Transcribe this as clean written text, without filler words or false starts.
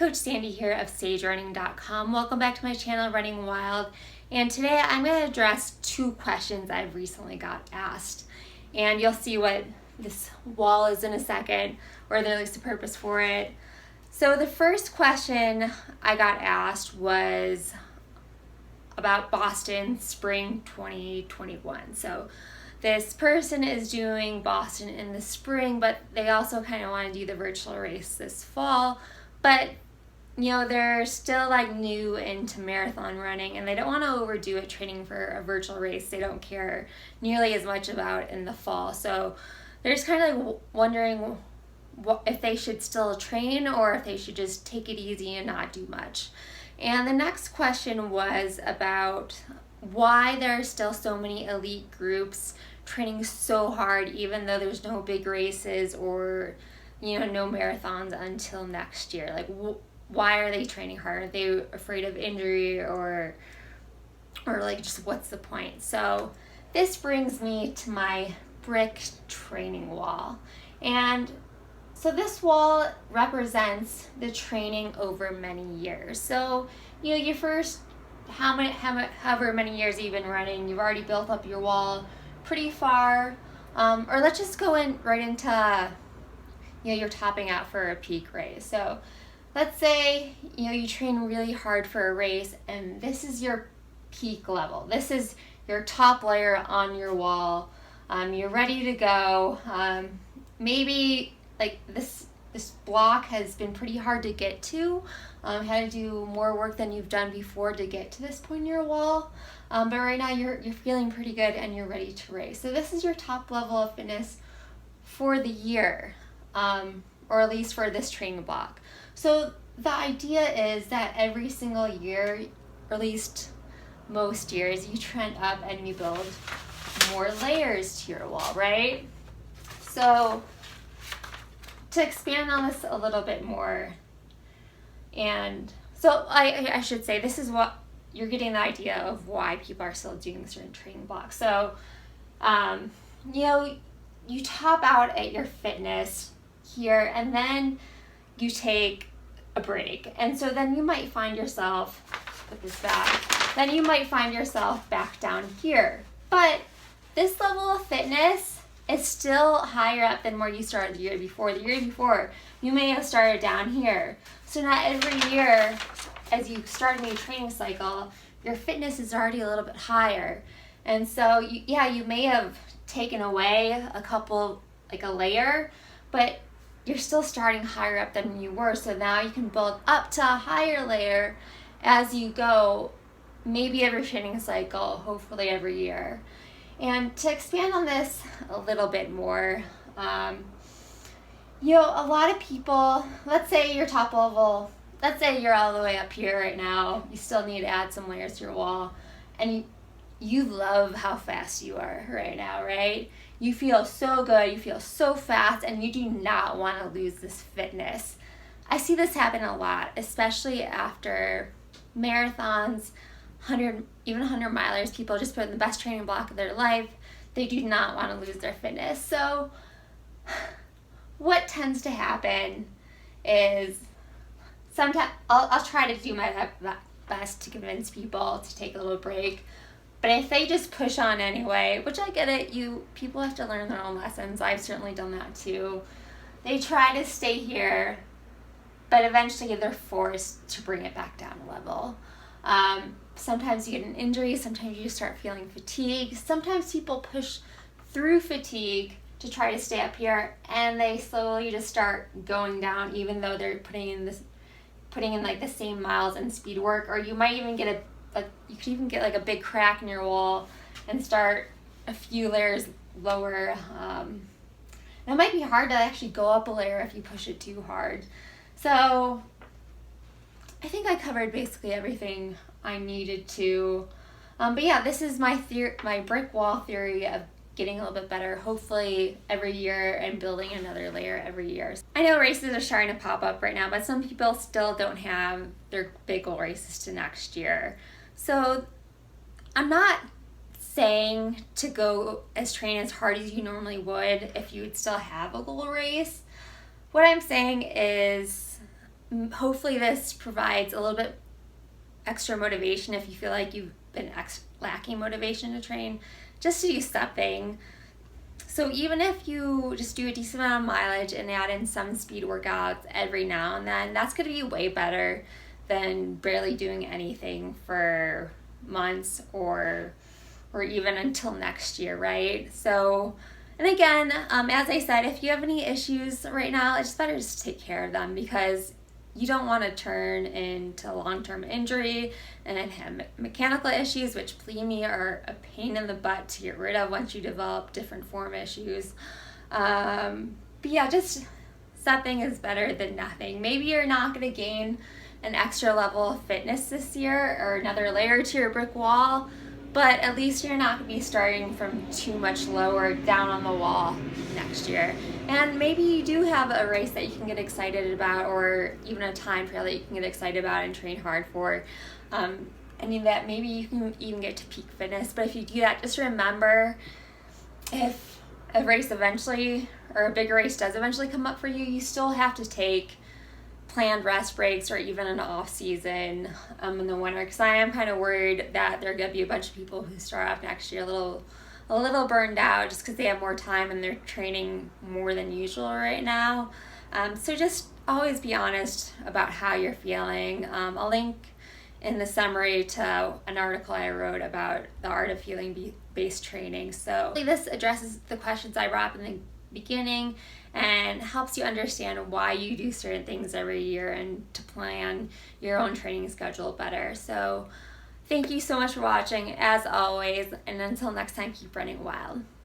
Coach Sandy here of SageRunning.com. Welcome back to my channel, Running Wild. And today I'm going to address two questions I've recently got asked. And you'll see what this wall is in a second, or at least the purpose for it. So the first question I got asked was about Boston Spring 2021. So this person is doing Boston in the spring, but they also kind of want to do the virtual race this fall. But they're still new into marathon running, and they don't want to overdo it training for a virtual race they don't care nearly as much about in the fall. So they're just kind of wondering if they should still train or if they should just take it easy and not do much. And the next question was about why there are still so many elite groups training so hard even though there's no big races or no marathons until next year. Why are they training hard? Are they afraid of injury or just what's the point? So this brings me to my brick training wall. And so this wall represents the training over many years. So, your first however many years you've been running, you've already built up your wall pretty far. Or let's just go right into, you're topping out for a peak race. So let's say, you train really hard for a race and this is your peak level. This is your top layer on your wall. You're ready to go. Maybe this block has been pretty hard to get to. Had to do more work than you've done before to get to this point in your wall. But right now you're feeling pretty good and you're ready to race. So this is your top level of fitness for the year, or at least for this training block. So the idea is that every single year, or at least most years, you trend up and you build more layers to your wall, right? So to expand on this a little bit more, and so I should say this is what you're getting the idea of why people are still doing certain training blocks. So, you top out at your fitness here and then you take a break. And so then you might find yourself, put this back, then you might find yourself back down here. But this level of fitness is still higher up than where you started the year before. The year before, you may have started down here. So not every year, as you start a new training cycle, your fitness is already a little bit higher. And so, you may have taken away a layer, but you're still starting higher up than you were. So now you can build up to a higher layer as you go, maybe every training cycle, hopefully every year. And to expand on this a little bit more, a lot of people, let's say your top level, let's say you're all the way up here right now, you still need to add some layers to your wall, and you love how fast you are right now, right? You feel so good, you feel so fast, and you do not want to lose this fitness. I see this happen a lot, especially after marathons, 100 milers. People just put in the best training block of their life. They do not want to lose their fitness. So what tends to happen is sometimes I'll try to do my best to convince people to take a little break. But if they just push on anyway, which I get it, people have to learn their own lessons. I've certainly done that too. They try to stay here, but eventually they're forced to bring it back down a level. Sometimes you get an injury, sometimes you just start feeling fatigue. Sometimes people push through fatigue to try to stay up here, and they slowly just start going down even though they're putting in the same miles and speed work. Or you might even get you could even get a big crack in your wall and start a few layers lower. It might be hard to actually go up a layer if you push it too hard. So I think I covered basically everything I needed to. But yeah, this is my brick wall theory of getting a little bit better, hopefully every year, and building another layer every year. I know races are starting to pop up right now, but some people still don't have their big goal races to next year. So I'm not saying to go train as hard as you normally would if you would still have a goal race. What I'm saying is hopefully this provides a little bit extra motivation if you feel like you've been lacking motivation to train, just to do something. So even if you just do a decent amount of mileage and add in some speed workouts every now and then, that's going to be way better than barely doing anything for months or even until next year, right? So, and again, as I said, if you have any issues right now, it's better just take care of them, because you don't want to turn into long-term injury and then have mechanical issues, which, believe me, are a pain in the butt to get rid of once you develop different form issues. But yeah, just something is better than nothing. Maybe you're not going to gain an extra level of fitness this year or another layer to your brick wall, but at least you're not going to be starting from too much lower down on the wall next year. And maybe you do have a race that you can get excited about, or even a time trial that you can get excited about and train hard for. That maybe you can even get to peak fitness. But if you do that, just remember, if a race eventually, or a bigger race does eventually come up for you, you still have to take planned rest breaks or even an off season in the winter, because I am kind of worried that there are going to be a bunch of people who start off next year a little burned out just because they have more time and they're training more than usual right now. So just always be honest about how you're feeling. I'll link in the summary to an article I wrote about the art of healing-based training. So this addresses the questions I brought up in the beginning and helps you understand why you do certain things every year and to plan your own training schedule better. So thank you so much for watching, as always, and until next time, keep running wild.